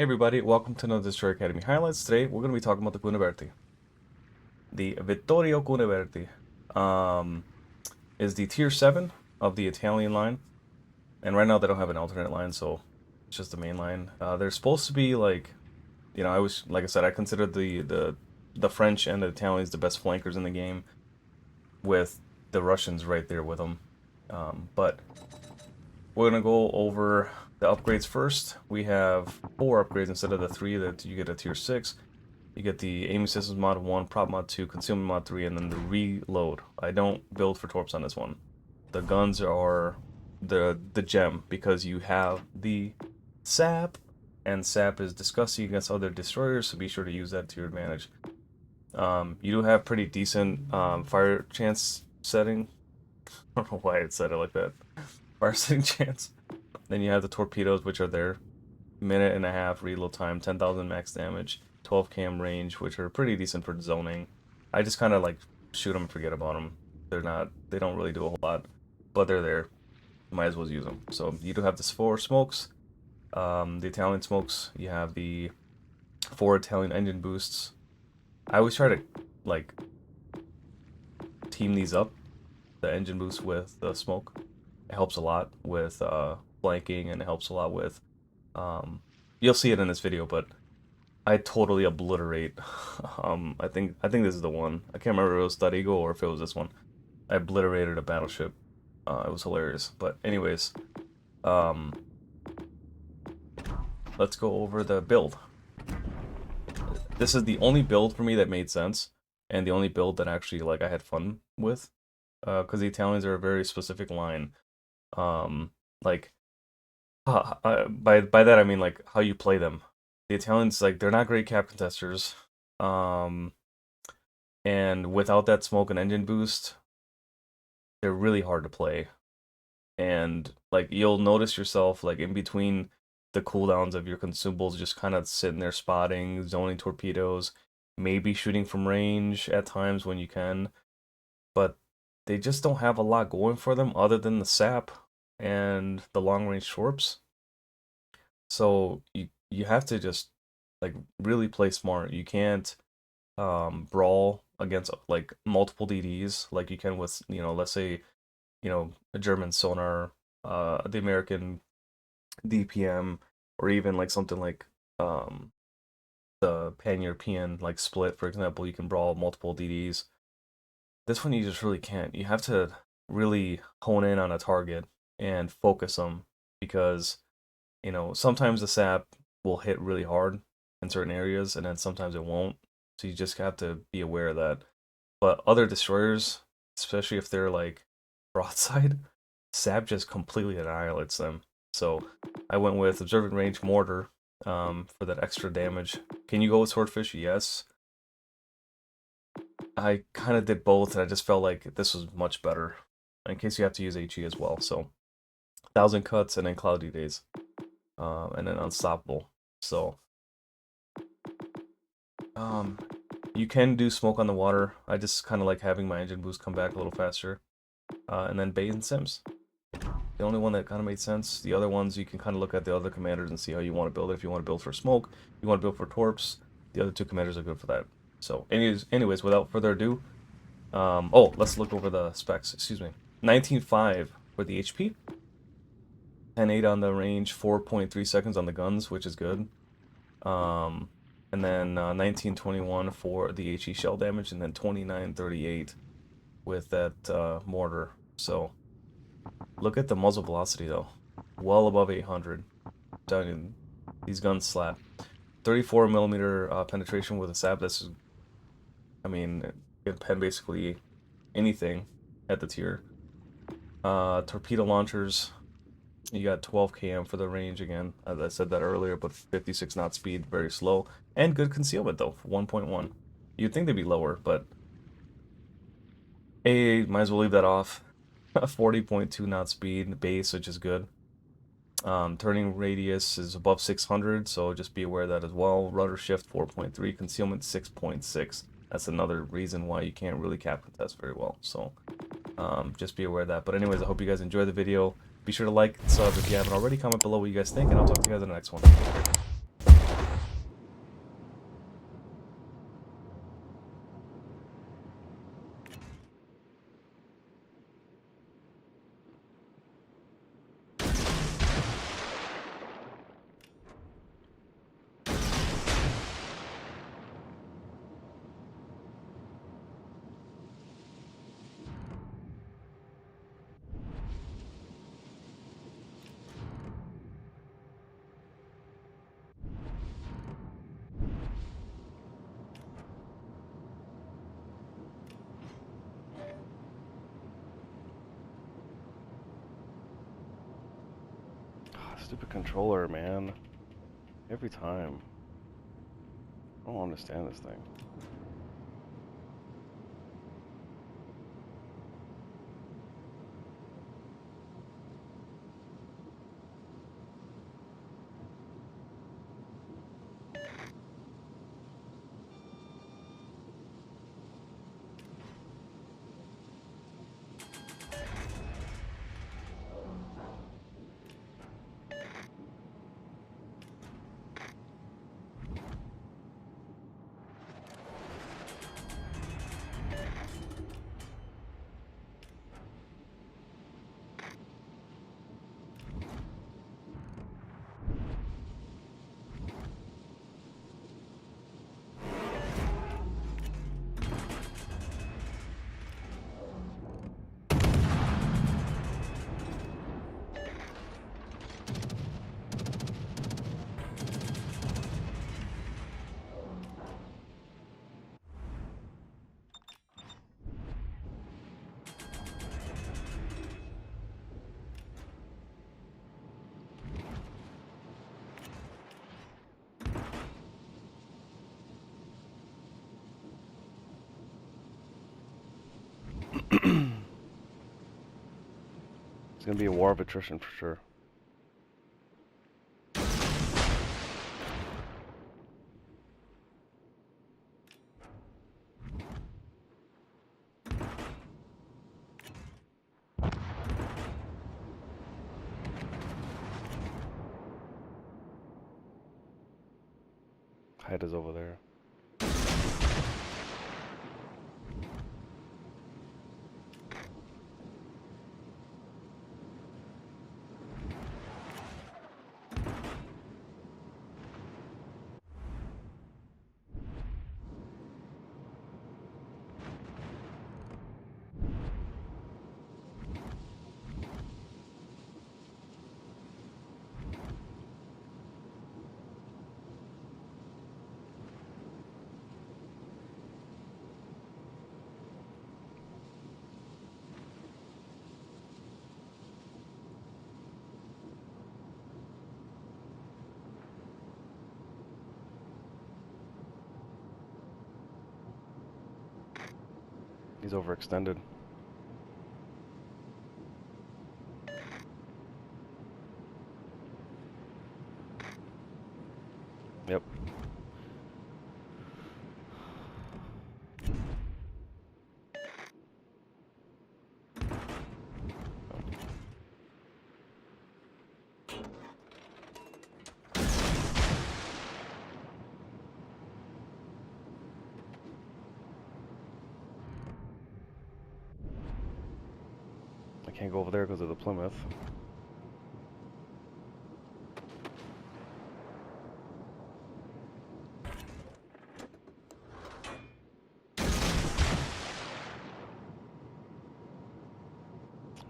Hey everybody, welcome to another Destroyer Academy highlights. Today we're going to be talking about the Cuniberti. The Vittorio Cuniberti is the tier 7 of the Italian line. And right now they don't have an alternate line, so it's just the main line. They're supposed to be like, like I said, I consider the French and the Italians the best flankers in the game, with the Russians right there with them. But we're going to go over the upgrades first. We have 4 upgrades instead of the 3 that you get at tier 6. You get the aiming systems mod 1, prop mod 2, concealment mod 3, and then the reload. I don't build for torps on this one. The guns are the gem because you have the sap, and sap is disgusting against other destroyers, so be sure to use that to your advantage. You do have pretty decent fire chance setting. I don't know why it said it like that. Fire setting chance. Then you have the torpedoes, which are there. Minute and a half reload time, 10,000 max damage, 12 cam range, which are pretty decent for zoning. I just kind of like shoot them and forget about them. They don't really do a whole lot, but they're there. Might as well use them. So you do have the 4 smokes. The Italian smokes, you have the 4 Italian engine boosts. I always try to like team these up, the engine boost with the smoke. It helps a lot with flanking, and it helps a lot with you'll see it in this video, but I totally obliterate I think this is the one. I can't remember if it was that Eagle or if it was this one. I obliterated a battleship. It was hilarious. But anyways, let's go over the build. This is the only build for me that made sense, and the only build that actually like I had fun with, because the Italians are a very specific line. Like by that I mean like how you play them. The Italians, like, they're not great cap contesters, and without that smoke and engine boost, they're really hard to play. And like you'll notice yourself like in between the cooldowns of your consumables, just kind of sitting there spotting, zoning torpedoes, maybe shooting from range at times when you can, but they just don't have a lot going for them other than the sap and the long range torps. So you have to just like really play smart. You can't brawl against like multiple DDs like you can with, let's say, a German sonar, the American DPM, or even like something like the Pan-European like split, for example. You can brawl multiple DDs. This one you just really can't. You have to really hone in on a target and focus them, because sometimes the sap will hit really hard in certain areas, and then sometimes it won't. So you just have to be aware of that. But other destroyers, especially if they're like broadside, sap just completely annihilates them. So I went with observant range mortar for that extra damage. Can you go with swordfish? Yes. I kind of did both, and I just felt like this was much better in case you have to use HE as well. So 1,000 cuts, and then cloudy days, and then unstoppable. So you can do smoke on the water. I just kind of like having my engine boost come back a little faster, and then bait and sims. The only one that kind of made sense. The other ones, you can kind of look at the other commanders and see how you want to build it. If you want to build for smoke, you want to build for torps, the other 2 commanders are good for that. So anyways, without further ado, let's look over the specs. Excuse me. 19.5 for the HP, 10.8 on the range, 4.3 seconds on the guns, which is good. And then 19.21 for the HE shell damage, and then 29.38 with that mortar. So look at the muzzle velocity though, well above 800. Telling you, these guns slap. 34 millimeter penetration with a sap. This is, I mean, it can pen basically anything at the tier. Torpedo launchers, you got 12 km for the range again, as I said that earlier, but 56 knot speed, very slow, and good concealment though, 1.1. You'd think they'd be lower, but might as well leave that off. 40.2 knot speed base, which is good. Turning radius is above 600, so just be aware of that as well. Rudder shift 4.3, concealment 6.6. That's another reason why you can't really cap contest very well. So just be aware of that. But anyways, I hope you guys enjoy the video. Be sure to like, sub if you haven't already. Comment below what you guys think, and I'll talk to you guys in the next one. Stupid controller, man. Every time. I don't understand this thing. It's gonna be a war of attrition for sure. Head is over there. He's overextended. Yep. I can't go over there because of the Plymouth.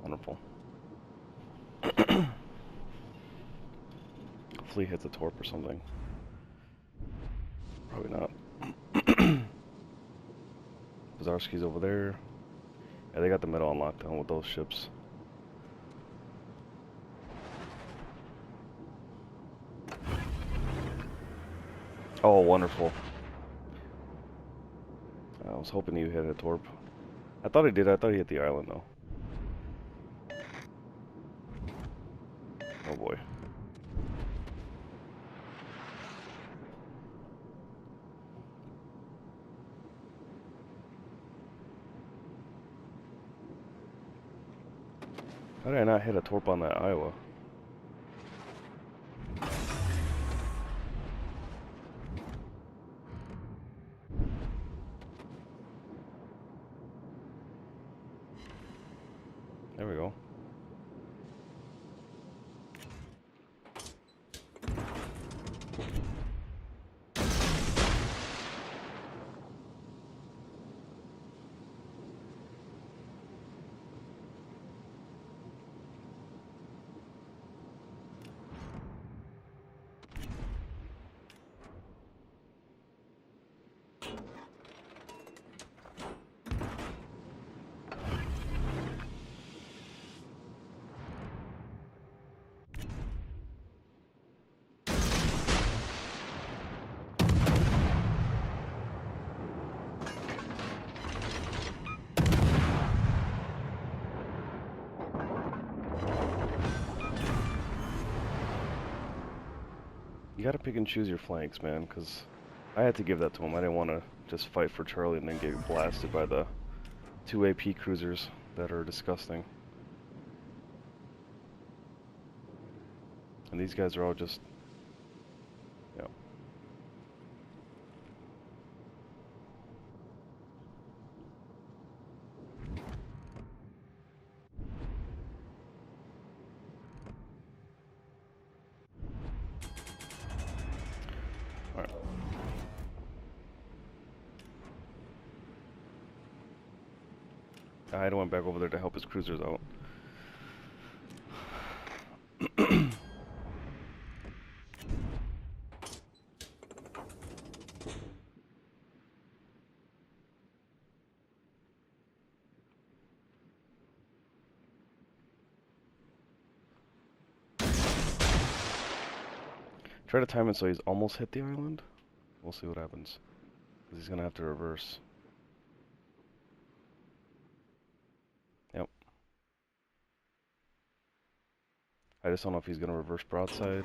Wonderful. Hopefully he hits a torp or something. Probably not. Bazarski's over there. Yeah, they got the middle on lockdown with those ships. Oh, wonderful. I was hoping you hit a torp. I thought he did. I thought he hit the island, though. Oh, boy. How did I not hit a torp on that Iowa? There we go. You gotta pick and choose your flanks, man, because I had to give that to him. I didn't want to just fight for Charlie and then get blasted by the 2 AP cruisers that are disgusting. And these guys are all just... Yeah. Alright. I went back over there to help his cruisers out. Try to time it so he's almost hit the island. We'll see what happens. Because he's going to have to reverse. Yep. I just don't know if he's going to reverse broadside.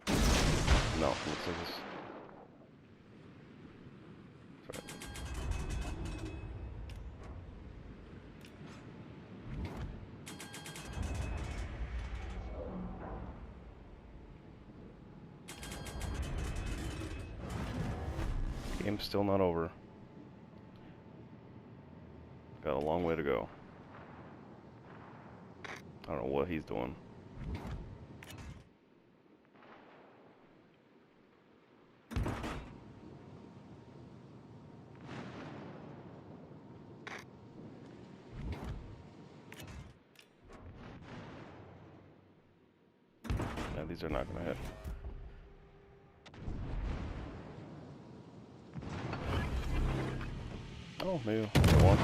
No, looks like this. Sorry. Game's still not over. Got a long way to go. I don't know what he's doing. Yeah, these are not gonna hit. Oh, maybe one.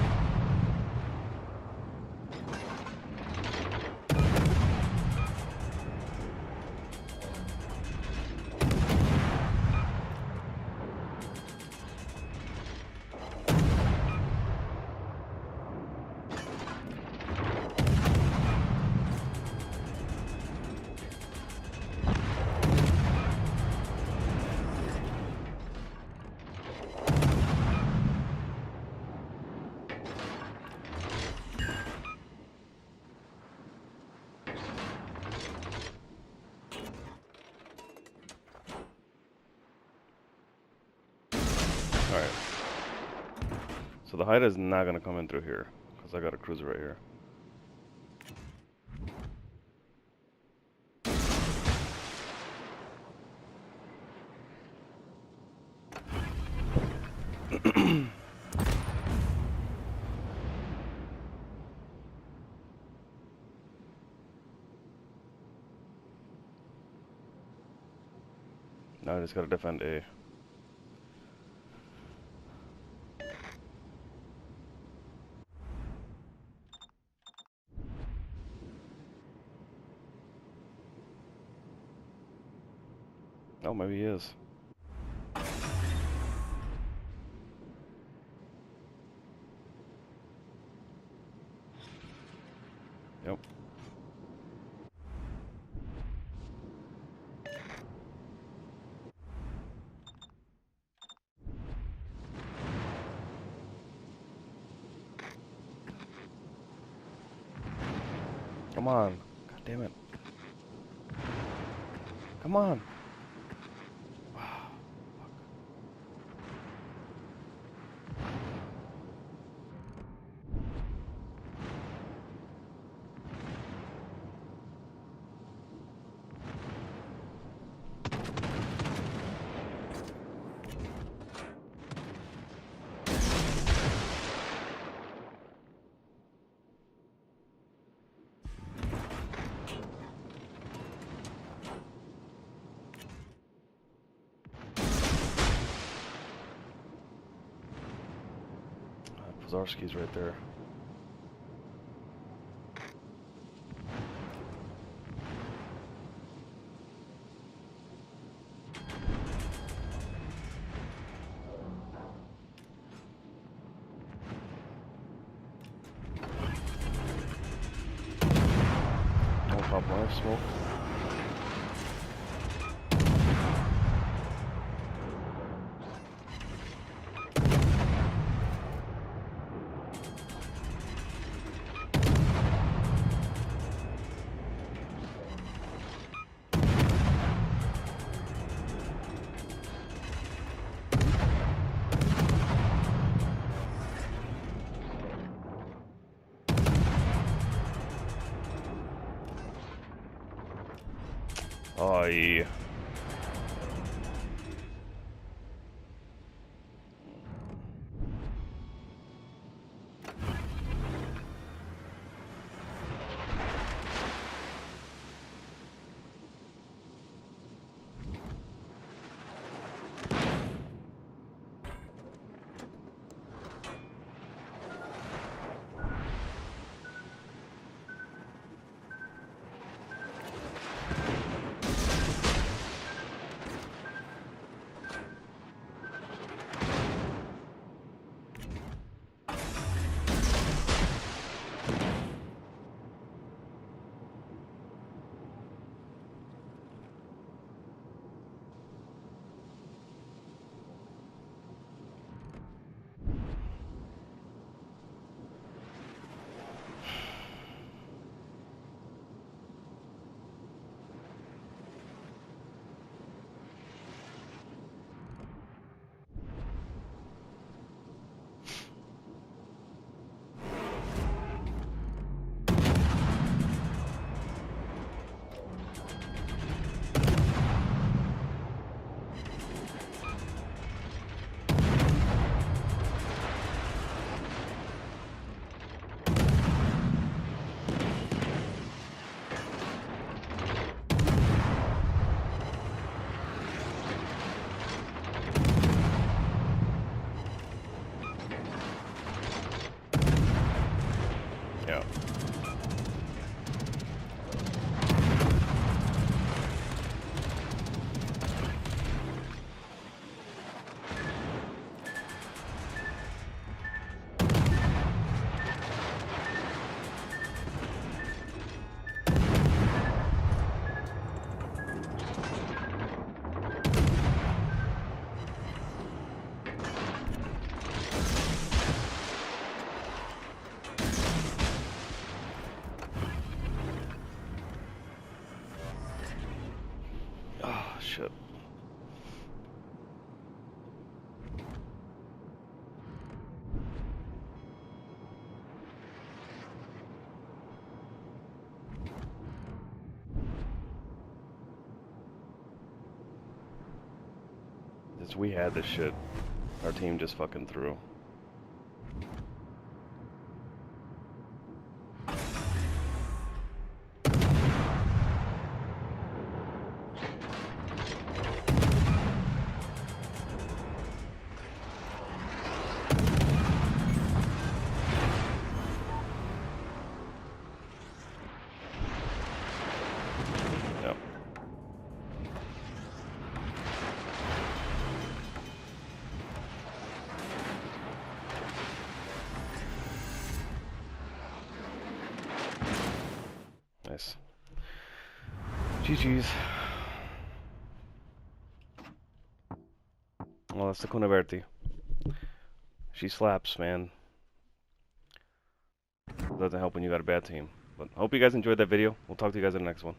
Alright. So the Haida is not going to come in through here, because I got a cruiser right here. Now I just got to defend A. Oh, maybe he is. Yep. Come on. God damn it. Come on. Zarski's right there. Don't pop my smoke. Bye. Yeah. Oh, shit. Since we had this shit, our team just fucking threw. Yep. Nice. GG's. Well, that's the Cuniberti. She slaps, man. Doesn't help when you got a bad team. But I hope you guys enjoyed that video. We'll talk to you guys in the next one.